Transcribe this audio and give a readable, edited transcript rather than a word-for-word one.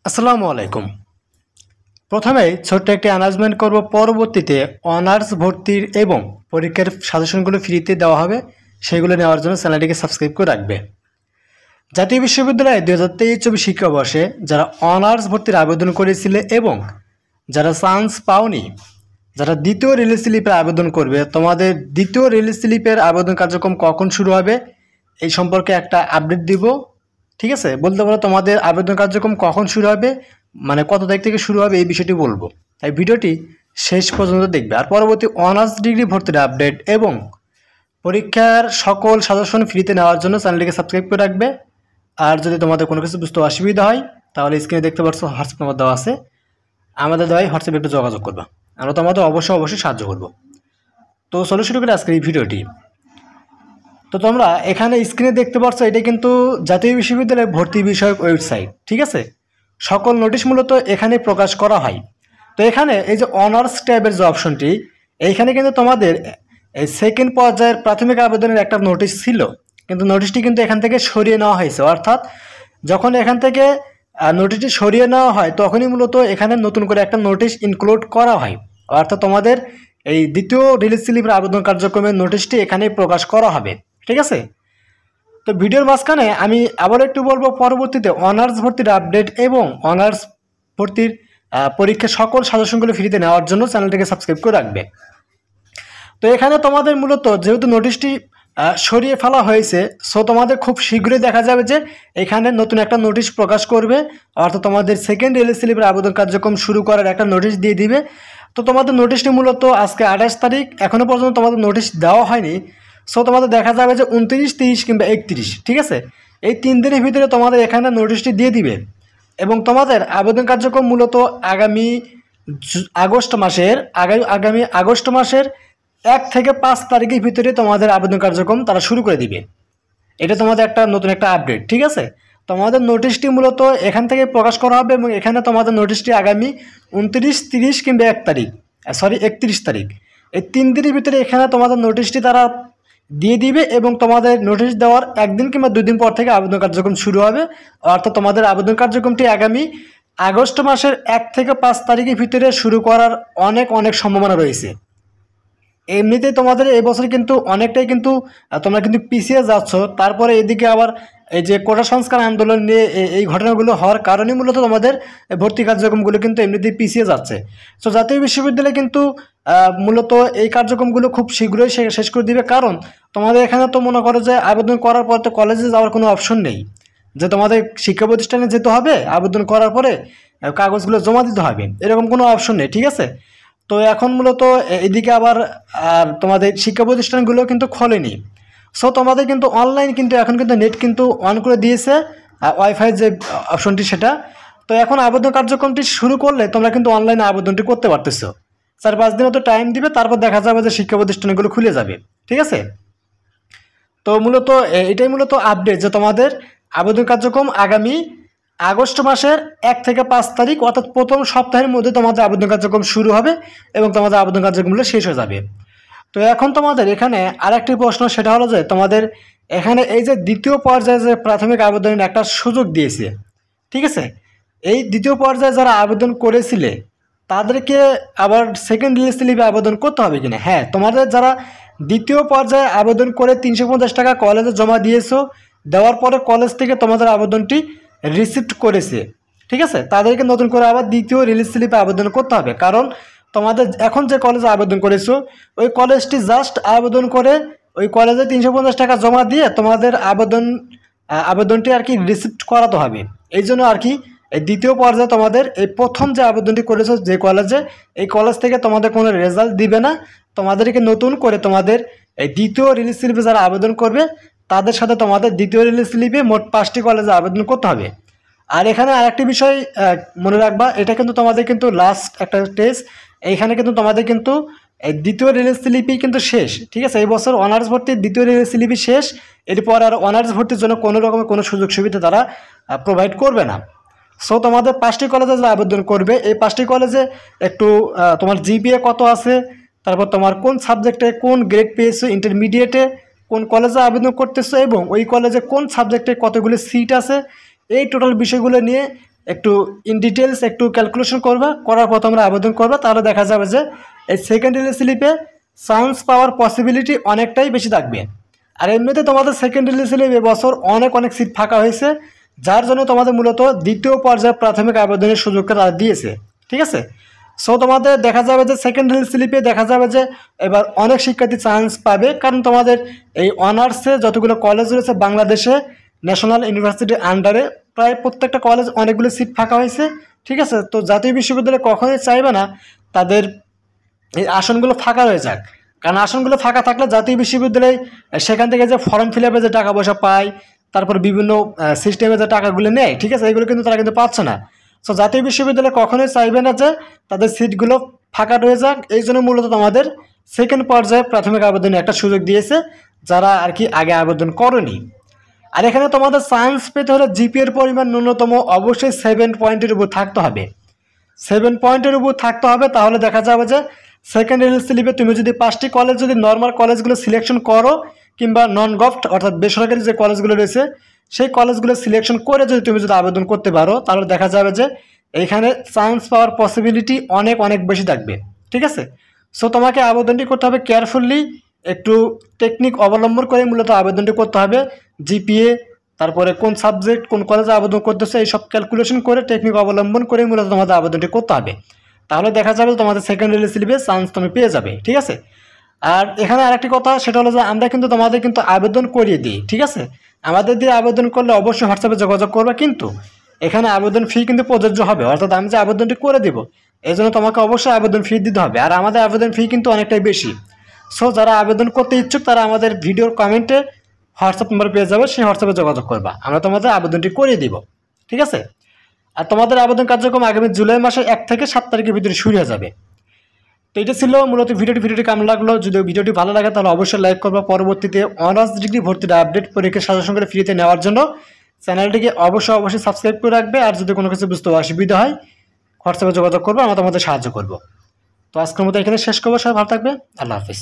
আসসালামু আলাইকুম। প্রথমেই ছোট্ট একটি অ্যানাউন্সমেন্ট করব, পরবর্তীতে অনার্স ভর্তির এবং পরীক্ষার সাজেশনগুলো ফ্রিতে দেওয়া হবে, সেগুলো নেওয়ার জন্য চ্যানেলটিকে সাবস্ক্রাইব করে রাখবে। জাতীয় বিশ্ববিদ্যালয়ে 2023-24 শিক্ষাবর্ষে যারা অনার্স ভর্তির আবেদন করেছিলে এবং যারা চান্স পাওনি, যারা দ্বিতীয় রিলিজ স্লিপের আবেদন করবে, তোমাদের দ্বিতীয় রিলিজ স্লিপের আবেদন কার্যক্রম কখন শুরু হবে এই সম্পর্কে একটা আপডেট দিব। ঠিক আছে, বলতে পারো তোমাদের আবেদন কার্যক্রম কখন শুরু হবে, মানে কত তারিখ থেকে শুরু হবে এই বিষয়টি বলবো। তাই ভিডিওটি শেষ পর্যন্ত দেখবে। আর পরবর্তী অনার্স ডিগ্রি ভর্তির আপডেট এবং পরীক্ষার সকল সাজেশন ফ্রিতে নেওয়ার জন্য চ্যানেলটিকে সাবস্ক্রাইব করে রাখবে। আর যদি তোমাদের কোনো কিছু বুঝতে অসুবিধা হয় তাহলে স্ক্রিনে দেখতে পাচ্ছ হোয়াটসঅ্যাপ নাম্বার দেওয়া আছে, আমাদের দেওয়াই হোয়াটসঅ্যাপে একটু যোগাযোগ করবা, আমরা তোমাদের অবশ্যই সাহায্য করব। তো চলো শুরু করে আজকের এই ভিডিওটি। তো তোমরা এখানে স্ক্রিনে দেখতে পাচ্ছ, এটা কিন্তু জাতীয় বিশ্ববিদ্যালয়ের ভর্তি বিষয়ক ওয়েবসাইট। ঠিক আছে, সকল নোটিশ মূলত এখানে প্রকাশ করা হয়। তো এখানে এই যে অনার্স ট্যাবের যে অপশনটি, এইখানে কিন্তু তোমাদের এই সেকেন্ড পর্যায়ের প্রাথমিক আবেদনের একটা নোটিশ ছিল, কিন্তু নোটিশটি কিন্তু এখান থেকে সরিয়ে নেওয়া হয়েছে। অর্থাৎ যখন এখান থেকে নোটিশটি সরিয়ে নেওয়া হয় তখনই মূলত এখানে নতুন করে একটা নোটিশ ইনক্লুড করা হয়। অর্থাৎ তোমাদের এই দ্বিতীয় রিলিজ স্লিপের আবেদন কার্যক্রমের নোটিশটি এখানে প্রকাশ করা হবে। ঠিক আছে, তো ভিডিওর মাঝখানে আমি আবার একটু বলবো, পরবর্তীতে অনার্স ভর্তির আপডেট এবং অনার্স ভর্তির পরীক্ষার সকল সাজেশনগুলো ফ্রিতে নেওয়ার জন্য চ্যানেলটিকে সাবস্ক্রাইব করে রাখবে। তো এখানে তোমাদের মূলত যেহেতু নোটিশটি সরিয়ে ফেলা হয়েছে, সো তোমাদের খুব শীঘ্রই দেখা যাবে যে এখানে নতুন একটা নোটিশ প্রকাশ করবে। অর্থাৎ তোমাদের সেকেন্ড রিলিজ স্লিপের আবেদন কার্যক্রম শুরু করার একটা নোটিশ দিয়ে দিবে। তো তোমাদের নোটিশটি মূলত আজকে 28 তারিখ, এখনও পর্যন্ত তোমাদের নোটিশ দেওয়া হয়নি। সো তোমাদের দেখা যাবে যে 29, 30 কিংবা 31, ঠিক আছে, এই 3 দিনের ভিতরে তোমাদের এখানে নোটিশটি দিয়ে দিবে। এবং তোমাদের আবেদন কার্যক্রম মূলত আগামী আগস্ট মাসের 1 থেকে 5 তারিখের ভিতরে তোমাদের আবেদন কার্যক্রম তারা শুরু করে দিবে। এটা তোমাদের একটা নতুন একটা আপডেট। ঠিক আছে, তোমাদের নোটিশটি মূলত এখান থেকে প্রকাশ করা হবে এবং এখানে তোমাদের নোটিশটি আগামী 29, 30 কিংবা 31 তারিখ, এই 3 দিনের ভিতরে এখানে তোমাদের নোটিশটি তারা দিয়ে দিবে। এবং তোমাদের নোটিশ দেওয়ার 1 দিন কিংবা 2 দিন পর থেকে আবেদন কার্যক্রম শুরু হবে। অর্থাৎ তোমাদের আবেদন কার্যক্রমটি আগামী আগস্ট মাসের 1 থেকে 5 তারিখের ভিতরে শুরু করার অনেক সম্ভাবনা রয়েছে। এমনিতেই তোমাদের এই বছর কিন্তু অনেকটাই কিন্তু তোমরা কিন্তু পিছিয়ে যাচ্ছ। তারপরে এদিকে আবার এই যে কোটা সংস্কার আন্দোলন নিয়ে এই ঘটনাগুলো হওয়ার কারণে মূলত তোমাদের ভর্তি কার্যক্রমগুলো কিন্তু এমনিতেই পিছিয়ে যাচ্ছে। তো জাতীয় বিশ্ববিদ্যালয় কিন্তু মূলত এই কার্যক্রমগুলো খুব শীঘ্রই শেষ করে দিবে। কারণ তোমাদের এখানে তো মনে করো যে আবেদন করার পর তো কলেজে যাওয়ার কোনো অপশন নেই, যে তোমাদের শিক্ষা প্রতিষ্ঠানে যেতে হবে, আবেদন করার পরে কাগজগুলো জমা দিতে হবে, এরকম কোনো অপশন নেই। ঠিক আছে, তো এখন মূলত এদিকে আবার তোমাদের শিক্ষা প্রতিষ্ঠানগুলো কিন্তু খোলেনি। সো তোমাদের কিন্তু অনলাইন কিন্তু এখন কিন্তু নেট কিন্তু অন করে দিয়েছে, ওয়াইফাই যে অপশনটি সেটা। তো এখন আবেদন কার্যক্রমটি শুরু করলে তোমরা কিন্তু অনলাইনে আবেদনটি করতে পারতেছো। 4-5 দিন মতো টাইম দিবে, তারপর দেখা যাবে যে শিক্ষা প্রতিষ্ঠানগুলো খুলে যাবে। ঠিক আছে, তো মূলত এটাই মূলত আপডেট যে তোমাদের আবেদন কার্যক্রম আগামী আগস্ট মাসের 1 থেকে 5 তারিখ, অর্থাৎ প্রথম সপ্তাহের মধ্যে তোমাদের আবেদন কার্যক্রম শুরু হবে এবং তোমাদের আবেদন কার্যক্রমগুলো শেষ হয়ে যাবে। তো এখন তোমাদের এখানে আরেকটি প্রশ্ন, সেটা হলো যে তোমাদের এখানে এই যে দ্বিতীয় পর্যায়ে যে প্রাথমিক আবেদনের একটা সুযোগ দিয়েছে, ঠিক আছে, এই দ্বিতীয় পর্যায়ে যারা আবেদন করেছিলে তাদেরকে আবার সেকেন্ড রিলিজ স্লিপে আবেদন করতে হবে কিনা? হ্যাঁ, তোমাদের যারা দ্বিতীয় পর্যায়ে আবেদন করে 350 টাকা কলেজে জমা দিয়েছো, দেওয়ার পরে কলেজ থেকে তোমাদের আবেদনটি রিসিপ্ট করেছে, ঠিক আছে, তাদেরকে নতুন করে আবার দ্বিতীয় রিলিজ স্লিপে আবেদন করতে হবে। কারণ তোমাদের এখন যে কলেজে আবেদন করেছো ওই কলেজটি জাস্ট আবেদন করে ওই কলেজে 350 টাকা জমা দিয়ে তোমাদের আবেদনটি আর কি রিসিপ্ট করাতে হবে। এই জন্য আর কি এই দ্বিতীয় পর্যায়ে তোমাদের এই প্রথম যে আবেদনটি করেছো যে কলেজে, এই কলেজ থেকে তোমাদের কোনো রেজাল্ট দিবে না, তোমাদেরকে নতুন করে তোমাদের এই দ্বিতীয় রিলিজ স্লিপে যারা আবেদন করবে তাদের সাথে তোমাদের দ্বিতীয় রিলিজ স্লিপে মোট 5টি কলেজে আবেদন করতে হবে। আর এখানে আরেকটি বিষয় মনে রাখবা, এটা কিন্তু তোমাদের কিন্তু লাস্ট একটা টেস্ট, এইখানে কিন্তু তোমাদের কিন্তু এই দ্বিতীয় রিলিজ স্লিপই কিন্তু শেষ। ঠিক আছে, এই বছর অনার্স ভর্তির দ্বিতীয় রিলিজ স্লিপই শেষ, এরপর আর অনার্স ভর্তির জন্য কোনো রকমের কোনো সুযোগ সুবিধা তারা প্রোভাইড করবে না। সো তোমাদের 5টি কলেজে যারা আবেদন করবে, এই 5টি কলেজে একটু তোমার জিপিএ কত আছে, তারপর তোমার কোন সাবজেক্টে কোন গ্রেড পেয়েছো, ইন্টারমিডিয়েটে কোন কলেজে আবেদন করতেছো এবং ওই কলেজে কোন সাবজেক্টে কতগুলো সিট আছে, এই টোটাল বিষয়গুলো নিয়ে একটু ইন ডিটেলস একটু ক্যালকুলেশন করবা, করার পর তোমরা আবেদন করবা, তাহলে দেখা যাবে যে এই সেকেন্ডারি স্লিপে চান্স পাওয়ার পসিবিলিটি অনেকটাই বেশি থাকবে। আর এমনিতে তোমাদের সেকেন্ডারি স্লিপ এবছর অনেক সিট ফাঁকা হয়েছে, যার জন্য তোমাদের মূলত দ্বিতীয় পর্যায়ে প্রাথমিক আবেদনের সুযোগটা তারা দিয়েছে। ঠিক আছে, সো তোমাদের দেখা যাবে যে সেকেন্ডারি স্লিপে দেখা যাবে যে এবার অনেক শিক্ষার্থী চান্স পাবে, কারণ তোমাদের এই অনার্সে যতগুলো কলেজ রয়েছে বাংলাদেশে ন্যাশনাল ইউনিভার্সিটির আন্ডারে প্রায় প্রত্যেকটা কলেজ অনেকগুলো সিট ফাঁকা হয়েছে। ঠিক আছে, তো জাতীয় বিশ্ববিদ্যালয় কখনোই চাইবে না তাদের এই আসনগুলো ফাঁকা রয়ে যাক, কারণ আসনগুলো ফাঁকা থাকলে জাতীয় বিশ্ববিদ্যালয় সেখান থেকে যে ফর্ম ফিল আপে যে টাকা পয়সা পায়, তারপর বিভিন্ন সিস্টেমে যে টাকাগুলো নেয়, ঠিক আছে, এগুলো কিন্তু তারা কিন্তু পাচ্ছে না। সো জাতীয় বিশ্ববিদ্যালয় কখনোই চাইবে না যে তাদের সিটগুলো ফাঁকা রয়ে যাক, এই জন্য মূলত তোমাদের সেকেন্ড পর্যায়ে প্রাথমিক আবেদনে একটা সুযোগ দিয়েছে যারা আর কি আগে আবেদন করেনি। আর এখানে তোমাদের চান্স পেতে হলে জিপিএর পরিমাণ ন্যূনতম অবশ্যই 7 পয়েন্টের উপর থাকতে হবে। 7 পয়েন্টের উপর থাকতে হবে, তাহলে দেখা যাবে যে সেকেন্ডারি স্লিপে তুমি যদি 5টি কলেজ যদি নর্মাল কলেজগুলো সিলেকশন করো, কিংবা নন গভর্নমেন্ট অর্থাৎ বেসরকারি যে কলেজগুলো রয়েছে সেই কলেজগুলো সিলেকশন করে যদি তুমি যদি আবেদন করতে পারো, তাহলে দেখা যাবে যে এইখানে চান্স পাওয়ার পসিবিলিটি অনেক বেশি থাকবে। ঠিক আছে, সো তোমাকে আবেদনটি করতে হবে কেয়ারফুলি, একটু টেকনিক অবলম্বন করে মূলত আবেদনটি করতে হবে। জিপিএ, তারপরে কোন সাবজেক্ট কোন কলেজে আবেদন করতেছে এইসব ক্যালকুলেশন করে টেকনিক অবলম্বন করে মূলত তোমাদের আবেদনটি করতে হবে, তাহলে দেখা যাবে তোমাদের সেকেন্ডারি স্লিপে চান্স তুমি পেয়ে যাবে। ঠিক আছে, আর এখানে আরেকটি কথা, সেটা হলো যে আমরা কিন্তু তোমাদের কিন্তু আবেদন করিয়ে দিই। ঠিক আছে, আমাদের দিয়ে আবেদন করলে অবশ্যই হোয়াটসঅ্যাপে যোগাযোগ করবে, কিন্তু এখানে আবেদন ফি কিন্তু প্রযোজ্য হবে, অর্থাৎ আমি যে আবেদনটি করে দেব এই জন্য তোমাকে অবশ্যই আবেদন ফি দিতে হবে, আর আমাদের আবেদন ফি কিন্তু অনেকটাই বেশি। সো যারা আবেদন করতে ইচ্ছুক তারা আমাদের ভিডিওর কমেন্টে হোয়াটসঅ্যাপ নাম্বার পেয়ে যাবে, সেই হোয়াটসঅ্যাপে যোগাযোগ করবা, আমরা তোমাদের আবেদনটি করিয়ে দিব। ঠিক আছে, আর তোমাদের আবেদন কার্যক্রম আগামী জুলাই মাসের 1 থেকে 7 তারিখের ভিতরে শুরু হয়ে যাবে। তো এটা ছিল মূলত ভিডিওটি কেমন লাগলো, যদি ভিডিওটি ভালো লাগে তাহলে অবশ্যই লাইক করবা। পরবর্তীতে অনার্স ডিগ্রি ভর্তির আপডেট পরীক্ষার সাজেশন করে ফ্রিতে নেওয়ার জন্য চ্যানেলটিকে অবশ্যই সাবস্ক্রাইব করে রাখবে। আর যদি কোনো কিছু বুঝতে অসুবিধা হয় হোয়াটসঅ্যাপে যোগাযোগ করবো, আমরা তোমাদের সাহায্য করবো। তো আজকের মতো এখানে শেষ করবো, সবাই ভালো থাকবে, আল্লাহ হাফিজ।